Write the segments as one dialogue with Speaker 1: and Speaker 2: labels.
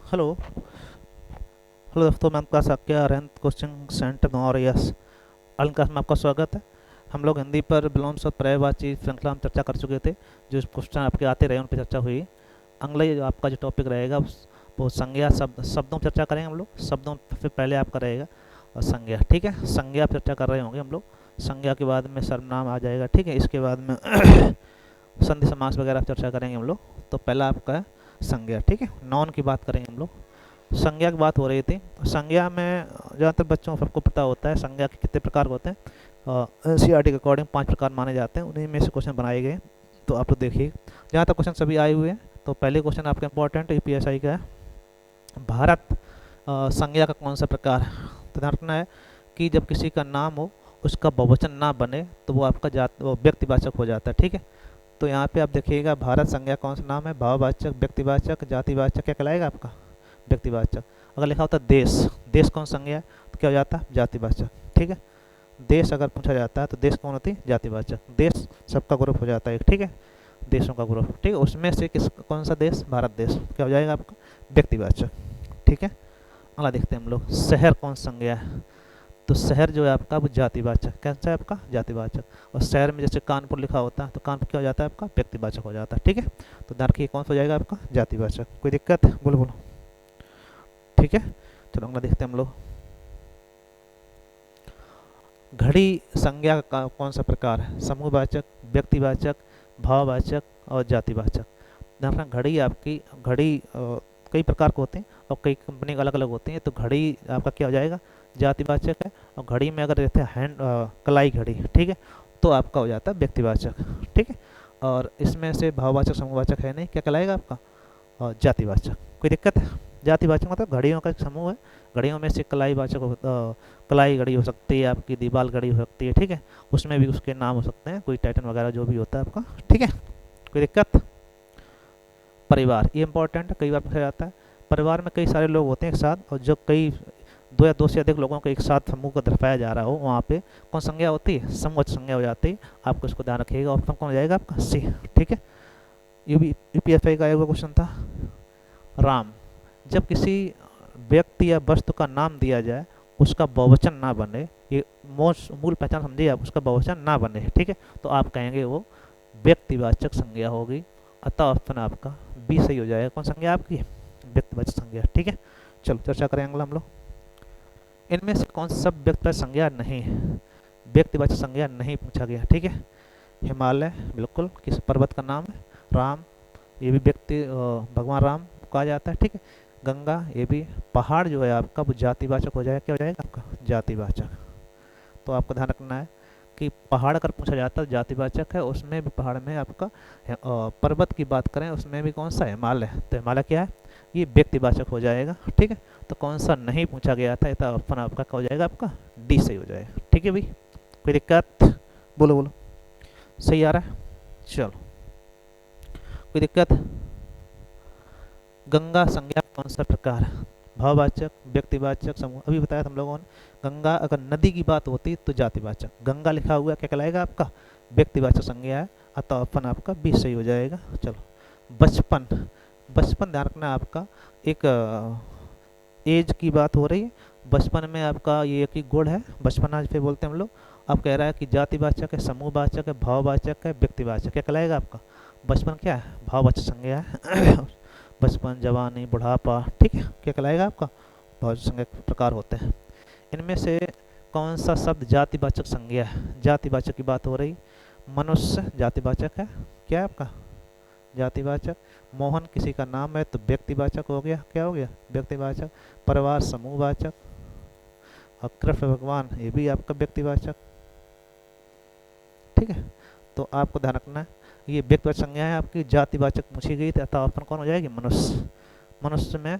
Speaker 1: Hello. Hello दोस्तों, मैं आपका साक्य अरहंत कोचिंग सेंटर गौरियस ऑनलाइन क्लास में आपका स्वागत है। हम लोग हिंदी पर विलोम शब्द पर्याय बातचीत श्रृंखला में चर्चा कर चुके थे। जो क्वेश्चन आपके आते रहे उन पर चर्चा हुई। अगला जो आपका जो टॉपिक रहेगा वो संज्ञा शब्दों पर चर्चा करेंगे हम लोग। शब्दों से पहले आपका रहेगा और संज्ञा, ठीक है। संज्ञा पर चर्चा कर रहे होंगे हम लोग। संज्ञा के बाद में सर्वनाम आ जाएगा, ठीक है। इसके बाद में संधि समास वगैरह पर चर्चा करेंगे हम लोग। तो पहला आपका है संज्ञा, ठीक है। नाउन की बात करेंगे हम लोग। संज्ञा की बात हो रही थी। संज्ञा में ज़्यादातर बच्चों को सबको पता होता है संज्ञा के कितने प्रकार होते हैं। एनसीईआरटी के अकॉर्डिंग 5 प्रकार माने जाते हैं, उन्हीं में से क्वेश्चन बनाए गए। तो आप लोग देखिए, जहाँ तक क्वेश्चन सभी आए हुए हैं। तो पहले क्वेश्चन आपका इंपॉर्टेंट यूपीएसआई का है। भारत संज्ञा का कौन सा प्रकार है? तो ध्यान रखना है कि जब किसी का नाम हो उसका बहुवचन ना बने तो वो आपका व्यक्तिवाचक हो जाता है, ठीक है। तो यहाँ पे आप देखिएगा, भारत संज्ञा कौन सा नाम है? भाववाचक, व्यक्तिवाचक, जातिवाचक, क्या कहलाएगा आपका? व्यक्तिवाचक। अगर लिखा होता देश, देश कौन संज्ञा है तो क्या हो जाता है? जातिवाचक, ठीक है। देश अगर पूछा जाता है तो देश कौन होती है? जातिवाचक। देश सबका ग्रुप हो जाता है एक, ठीक है। देशों का ग्रुप, ठीक है। उसमें से किस कौन सा देश? भारत देश, क्या हो जाएगा आपका? व्यक्तिवाचक, ठीक है। अगला देखते हैं हम लोग, शहर कौन संज्ञा है? तो शहर जो है आपका वो जातिवाचक, कैसा है आपका? जातिवाचक। और शहर में जैसे कानपुर लिखा होता है तो कानपुर क्या हो जाता है आपका? व्यक्तिवाचक हो जाता है, ठीक है। तो ध्यान रखिए कौन सा हो जाएगा आपका? जातिवाचक। कोई दिक्कत? बोलो बोलो, ठीक है। चलो अगला देखते हैं हम लोग। घड़ी संज्ञा का कौन सा प्रकार है? समूहवाचक, व्यक्तिवाचक, भाववाचक और जातिवाचक। ध्यान रखना, घड़ी आपकी घड़ी कई प्रकार के होते हैं और कई कंपनी अलग अलग होती हैं। तो घड़ी आपका क्या हो जाएगा? जातिवाचक है। और घड़ी में अगर रहते हैं हैंड कलाई घड़ी, ठीक है, तो आपका हो जाता है व्यक्तिवाचक, ठीक है। और इसमें से भाववाचक समूहवाचक है नहीं, क्या कहलाएगा आपका? जातिवाचक। कोई दिक्कत है? जातिवाचक मतलब घड़ियों का एक समूह है। घड़ियों में से कलाई घड़ी हो सकती है, आपकी दीवाल घड़ी हो सकती है, ठीक है। उसमें भी उसके नाम हो सकते हैं, कोई टाइटन वगैरह जो भी होता है आपका, ठीक है। कोई दिक्कत? परिवार, ये इंपॉर्टेंट है, कई बार पूछा जाता है। परिवार में कई सारे लोग होते हैं एक साथ, और जो कई दो या दो से अधिक लोगों को एक साथ समूह को दर्शाया जा रहा हो, वहाँ पे कौन संज्ञा होती है? समूहवाचक संज्ञा हो जाती है। आपको इसको ध्यान रखिएगा। ऑप्शन कौन हो जाएगा आपका? सी, ठीक है। ये भी यूपीएसआई का एक क्वेश्चन था। राम, जब किसी व्यक्ति या वस्तु का नाम दिया जाए उसका बहुवचन ना बने, ये मूल पहचान समझिए आप, उसका बहुवचन ना बने, ठीक है, तो आप कहेंगे वो व्यक्तिवाचक संज्ञा होगी। अतः ऑप्शन आपका बी सही हो जाएगा। कौन संज्ञा आपकी? व्यक्तिवाचक संज्ञा, ठीक है। चलो चर्चा करेंगे अगला हम लोग। इनमें से कौन सा सब व्यक्तिवाचक संज्ञा नहीं है? व्यक्तिवाचक संज्ञा नहीं पूछा गया, ठीक है। हिमालय बिल्कुल किस पर्वत का नाम है? राम, ये भी व्यक्ति भगवान राम कहा जाता है, ठीक है। गंगा, ये भी। पहाड़ जो है आपका वो जातिवाचक हो जाएगा, क्या हो जाएगा आपका? जातिवाचक। तो आपको ध्यान रखना है कि पहाड़ अगर पूछा जाता है जातिवाचक है, उसमें भी पहाड़ में आपका पर्वत की बात करें उसमें भी कौन सा? हिमालय। तो हिमालय क्या है? ये व्यक्तिवाचक हो जाएगा, ठीक है। तो कौन सा नहीं पूछा गया था, तो ऑप्शन आपका क्या हो जाएगा? आपका डी सही हो जाएगा, ठीक है भाई। कोई दिक्कत? बोलो बोलो, सही आ रहा है? चलो, कोई दिक्कत? गंगा संज्ञा कौन सा प्रकार है? भाववाचक, व्यक्तिवाचक, समूह। अभी बताया था हम लोगों ने। गंगा अगर नदी की बात होती तो जातिवाचक, गंगा लिखा हुआ क्या कहलाएगा आपका? व्यक्तिवाचक संज्ञा है। अतः ऑप्शन आपका बी सही हो जाएगा। चलो, बचपन, बचपन ध्यान रखना आपका एक एज की बात हो रही है। बचपन में आपका ये एक ही गुण है, बचपना पे बोलते हैं हम लोग। अब कह रहा है कि जातिवाचक है, समूहवाचक है, भाववाचक है, व्यक्तिवाचक, क्या कहलाएगा आपका? बचपन क्या है? भाववाचक संज्ञा है। बचपन, जवानी, बुढ़ापा, ठीक है, क्या कहलाएगा आपका? भाववाचक संज्ञा के प्रकार होते हैं। इनमें से कौन सा शब्द जातिवाचक संज्ञा है? जातिवाचक की बात हो रही। मनुष्य जातिवाचक है, क्या है आपका? जातिवाचक। मोहन किसी का नाम है तो व्यक्तिवाचक हो गया, क्या हो गया? व्यक्तिवाचक। परिवार समूहवाचक। और कृष्ण भगवान, ये भी आपका व्यक्तिवाचक, ठीक है। तो आपको ध्यान रखना है ये व्यक्तिवाचक संज्ञा है आपकी, जातिवाचक पूछी गई थी। अतः ऑप्शन कौन हो जाएगी? मनुष्य। मनुष्य में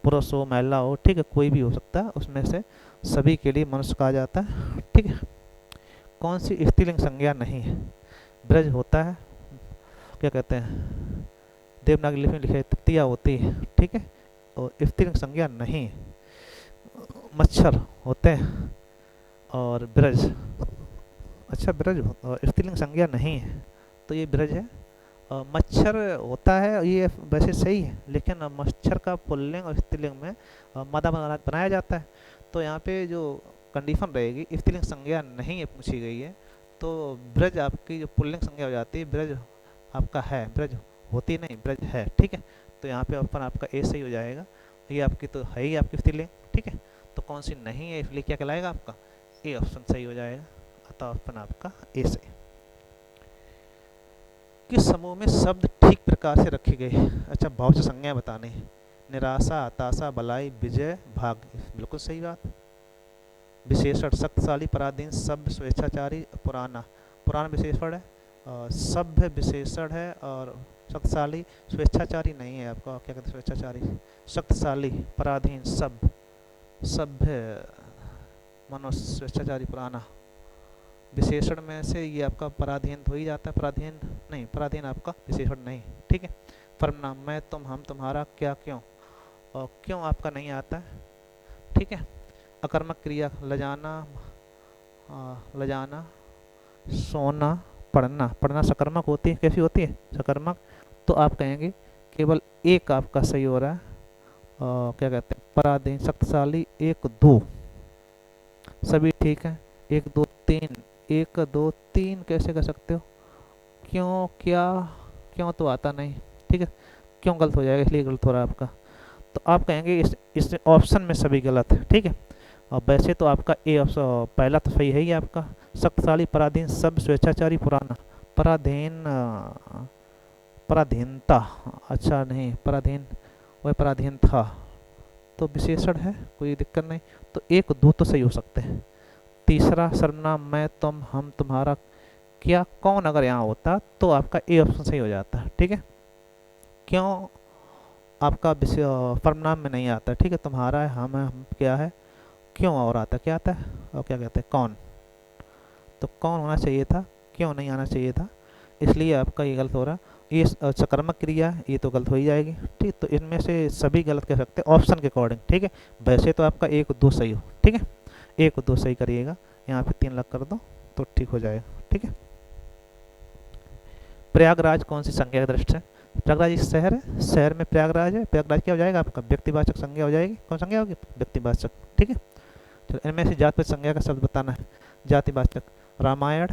Speaker 1: पुरुष हो महिला हो, ठीक है, कोई भी हो सकता है, उसमें से सभी के लिए मनुष्य कहा जाता है, ठीक है। कौन सी स्त्रीलिंग संज्ञा नहीं है? ब्रज होता है, क्या कहते हैं, देवनागरी लिपि में लिखे तृतीया होती है, ठीक है, और स्त्रीलिंग संज्ञा नहीं। मच्छर होते हैं और ब्रज, अच्छा ब्रज स्त्रीलिंग संज्ञा नहीं है, तो ये ब्रज है। मच्छर होता है, ये वैसे सही है, लेकिन मच्छर का पुल्लिंग और स्त्रीलिंग में मादा बनाया जाता है। तो यहाँ पे जो कंडीशन रहेगी, स्त्रीलिंग संज्ञा नहीं है पूछी गई है, तो ब्रज आपकी जो पुल्लिंग संज्ञा हो जाती है, ब्रज आपका है, ब्रज होती नहीं, ब्रज है, ठीक है। तो यहाँ पे ऑप्शन आपका ए सही हो जाएगा। ये आपकी तो है ही आपकी स्त्रीलिंग, ठीक है। तो कौन सी नहीं है, इसलिए क्या कहलाएगा आपका ए ऑप्शन सही हो जाएगा। अतः ऑप्शन आपका ए सही। किस समूह में शब्द ठीक प्रकार से रखे गए? अच्छा, भाव संज्ञा बताने हैं। निराशा, हताशा, बलाई, विजय, भाग्य, बिल्कुल सही बात। विशेषण, शक्तिशाली, पराधीन, सभ्य, स्वेच्छाचारी, पुराना। पुराना विशेषण है, सभ्य विशेषण है, और शक्तिशाली स्वेच्छाचारी नहीं है आपका, क्या कहते हैं स्वेच्छाचारी, शक्तिशाली, पराधीन, सभ्य, सभ्य मनो, स्वेच्छाचारी, पुराना। विशेषण में से ये आपका पराधीन हो ही जाता है, पराधीन नहीं, पराधीन आपका विशेषण नहीं, ठीक है। सर्वनाम, मैं, तुम, हम, तुम्हारा, क्या, क्यों, और क्यों आपका नहीं आता है, ठीक है। अकर्मक क्रिया, लजाना, लजाना, सोना, पढ़ना। पढ़ना सकर्मक होती है, कैसी होती है, सकर्मक। तो आप कहेंगे केवल एक आपका सही हो रहा है, क्या कहते हैं पराधीन, शक्तिशाली, एक दो सभी ठीक है, एक दो तीन, एक दो तीन कैसे कर सकते हो, क्यों, क्या, क्यों तो आता नहीं, ठीक है, क्यों गलत हो जाएगा, इसलिए गलत हो रहा है आपका। तो आप कहेंगे इस ऑप्शन में सभी गलत है, ठीक है। और वैसे तो आपका ए ऑप्शन पहला तो सही है ही आपका, शक्तिशाली, पराधीन, सब, स्वेच्छाचारी, पुराना। पराधीन, पराधीनता, अच्छा नहीं, पराधीन वह पराधीन था, तो विशेषण है, कोई दिक्कत नहीं। तो एक दो तो सही हो सकते हैं। तीसरा सर्वनाम, मैं, तुम, हम, तुम्हारा, क्या, कौन अगर यहाँ होता तो आपका ए ऑप्शन सही हो जाता, ठीक है। क्यों आपका सर्वनाम में नहीं आता, ठीक है। तुम्हारा है, हम है, हम क्या है, क्यों और आता, क्या आता है, और क्या कहते हैं कौन। तो कौन होना चाहिए था, क्यों नहीं आना चाहिए था, इसलिए आपका ये गलत हो रहा। ये सकर्मक क्रिया, ये तो गलत हो ही जाएगी, ठीक। तो इनमें से सभी गलत कह सकते हैं ऑप्शन के अकॉर्डिंग, ठीक है। वैसे तो आपका एक दो सही हो, ठीक है, एक दो सही करिएगा, यहाँ पे 3 लाख कर दो तो ठीक हो जाएगा, ठीक है। प्रयागराज कौन सी संज्ञा की दृष्टि से? प्रयागराज एक शहर है, शहर में प्रयागराज है, प्रयागराज क्या हो जाएगा आपका व्यक्तिवाचक संज्ञा हो जाएगी, कौन संज्ञा होगी, व्यक्तिवाचक, ठीक है। चलो इनमें से जाति संज्ञा का शब्द बताना है। जातिवाचक, रामायण,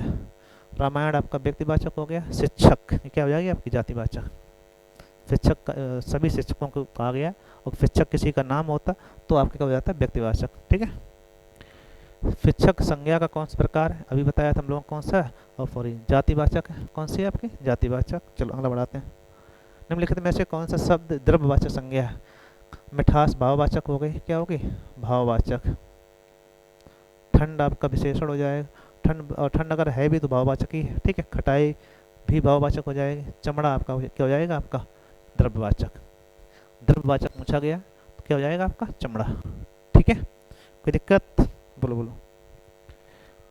Speaker 1: रामायण आपका व्यक्तिवाचक हो गया। शिक्षक, ये क्या हो जाएगी आपकी जातिवाचक, शिक्षक सभी शिक्षकों को कहा गया, और शिक्षक किसी का नाम होता तो आपके क्या हो जाता है व्यक्तिवाचक, ठीक है। शिक्षक संज्ञा का कौन सा प्रकार है, अभी बताया था हम लोगों को कौन सा है, और फॉरी जातिवाचक है, कौन सी है आपकी जातिवाचक। चलो अगला बढ़ाते हैं। निम्नलिखित में से कौन सा शब्द द्रव्यवाचक संज्ञा है? मिठास भाववाचक हो गई, क्या होगी भाववाचक। ठंड आपका विशेषण हो जाएगा, ठंड, और ठंड अगर है भी तो भाववाचक ही है, ठीक है। खटाई भी भाववाचक हो जाएगी। चमड़ा आपका क्या हो जाएगा आपका द्रव्यवाचक। द्रव्यवाचक पूछा गया तो क्या हो जाएगा आपका चमड़ा, ठीक है। कोई दिक्कत, बोलो बोलो।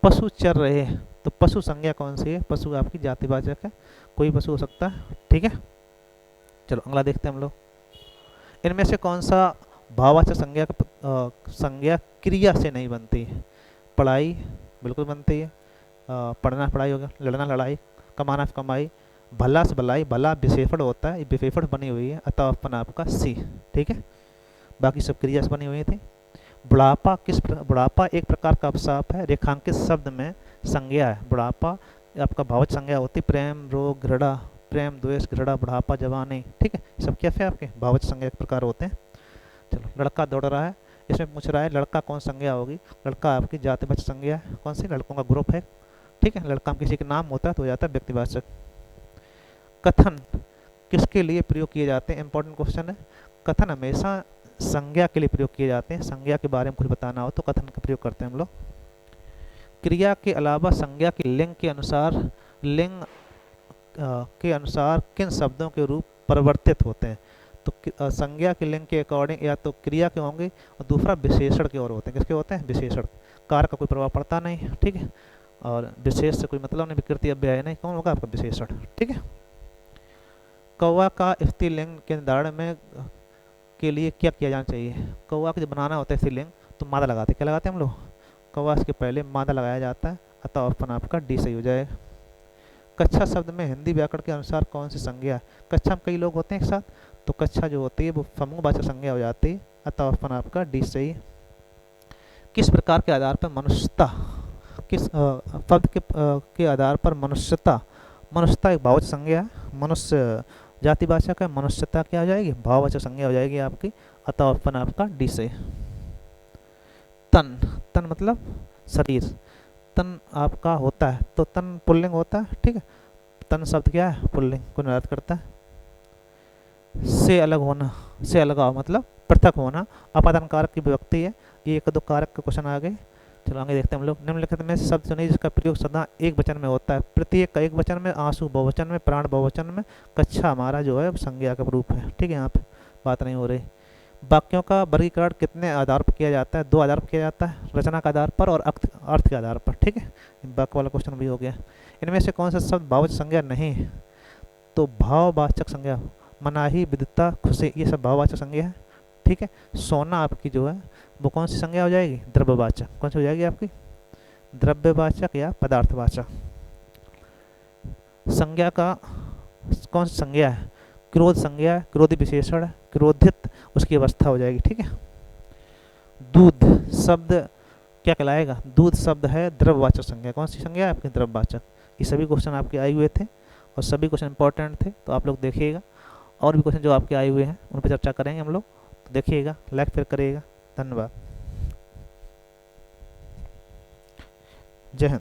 Speaker 1: पशु चर रहे हैं, तो पशु संज्ञा कौन सी है, पशु आपकी जातिवाचक है, कोई पशु हो सकता है, ठीक है। चलो अगला देखते हैं हम लोग। इनमें से कौन सा भाववाचक संज्ञा संज्ञा क्रिया से नहीं बनती है? पढ़ाई बिल्कुल बनती है, पढ़ना पढ़ाई होगा, लड़ना लड़ाई, कमाना कमाई, भला से भलाई, भला विशेषण होता है, विशेषण बनी हुई है, अतः अपन आपका सी, ठीक है। बाकी सब क्रिया से बनी हुई थी। बुढ़ापा बुढ़ापा एक प्रकार का अभिशाप है, रेखांकित शब्द में संज्ञा है। बुढ़ापा आपका भाववाचक संज्ञा होती, प्रेम, रोग, घृणा, प्रेम, द्वेष, घृणा, बुढ़ापा, जवानी, ठीक है। सब क्या है आपके भाववाचक संज्ञा के प्रकार होते हैं। चलो लड़का दौड़ रहा है, इसमें पूछ रहा है लड़का कौन संज्ञा होगी, लड़का आपकी जातिवाचक संज्ञा है, कौन सी, लड़कों का ग्रुप है, ठीक है। लड़का में किसी का नाम होता है तो हो जाता है व्यक्तिवाचक। कथन किसके लिए प्रयोग किए जाते हैं, इंपॉर्टेंट क्वेश्चन है। कथन हमेशा संज्ञा के लिए प्रयोग किए जाते हैं, संज्ञा के बारे में कुछ बताना हो तो कथन का प्रयोग करते हैं हम लोग। क्रिया के अलावा संज्ञा के लिंग के अनुसार, लिंग के अनुसार किन शब्दों के रूप परिवर्तित होते हैं? तो संज्ञा के लिंग के अकॉर्डिंग या तो क्रिया के होंगे, और दूसरा विशेषण के और होते हैं। किसके होते हैं, विशेषण। कार का कोई प्रभाव पड़ता नहीं, ठीक है, और विशेष से कोई मतलब नहीं, विकृति अव्यय नहीं, कौन होगा आपका विशेषण, ठीक है। कौवा का स्त्रीलिंग के निर्धारण में के लिए क्या किया जाना चाहिए? कौवा को जब बनाना होता है स्त्रीलिंग तो मादा लगाते, क्या लगाते हैं हम लोग, कौवा के पहले मादा लगाया जाता है, अतः ऑप्शन आपका डी सही हो जाएगा। कच्छा शब्द में हिंदी व्याकरण के अनुसार कौन सी संज्ञा है? कच्छा में कई लोग होते हैं एक साथ, तो कच्छा जो होती है वो समूहवाचक संज्ञा हो जाती है, अतः ऑप्शन आपका डी सही है। किस प्रकार के आधार पर मनुष्यता, किस शब्द के आधार पर मनुष्यता, मनुष्यता एक भाववाचक संज्ञा है, मनुष्य जातिवाचक है, मनुष्यता क्या हो जाएगी? भाववाचक संज्ञा हो जाएगी आपकी, अतः ऑप्शन आपका डी सही। तन, तन मतलब शरीर, तन आपका होता है तो तन पुल्लिंग होता है, ठीक है। तन शब्द क्या है? पुल्लिंग को निर्धारित करता है। से अलग होना, से अलगाव मतलब पृथक होना, अपादान कारक की विभक्ति है। ये एक दो कारक के क्वेश्चन आ गए। चलो आगे देखते हैं हम लोग। निम्नलिखित में शब्द चुनिए जिसका प्रयोग सदा एक वचन में होता है। प्रत्येक का एक वचन में, आंसू बहुवचन में, प्राण बहुवचन में, कच्छा हमारा जो है संज्ञा का रूप है, ठीक है। यहाँ पे बात नहीं हो रही। वाक्यों का वर्गीकरण कितने आधार पर किया जाता है? दो आधार पर किया जाता है, रचना के आधार पर और अर्थ के आधार पर, ठीक है। वाक्य वाला क्वेश्चन भी हो गया। इनमें से कौन सा शब्द भाववाचक संज्ञा नहीं है? तो भाववाचक संज्ञा, मनाही, विदिता, खुशी, ये सब भाववाचक संज्ञा है, ठीक है। सोना आपकी जो है वो कौन सी संज्ञा हो जाएगी? द्रव्यवाचक। कौन सी हो जाएगी आपकी? द्रव्यवाचक या पदार्थवाचक। संज्ञा का कौन सी संज्ञा है? क्रोध संज्ञा है, क्रोधी विशेषण है, क्रोधित उसकी अवस्था हो जाएगी, ठीक है। दूध शब्द क्या कहलाएगा? दूध शब्द है द्रव्यवाचक संज्ञा। कौन सी संज्ञा है आपकी? द्रव्यवाचक। ये सभी क्वेश्चन आपके आए हुए थे और सभी क्वेश्चन इंपॉर्टेंट थे, तो आप लोग देखिएगा। और भी क्वेश्चन जो आपके आए हुए हैं उन पर चर्चा करेंगे हम लोग, तो देखिएगा, लाइक फिर करिएगा। धन्यवाद। जय हिंद।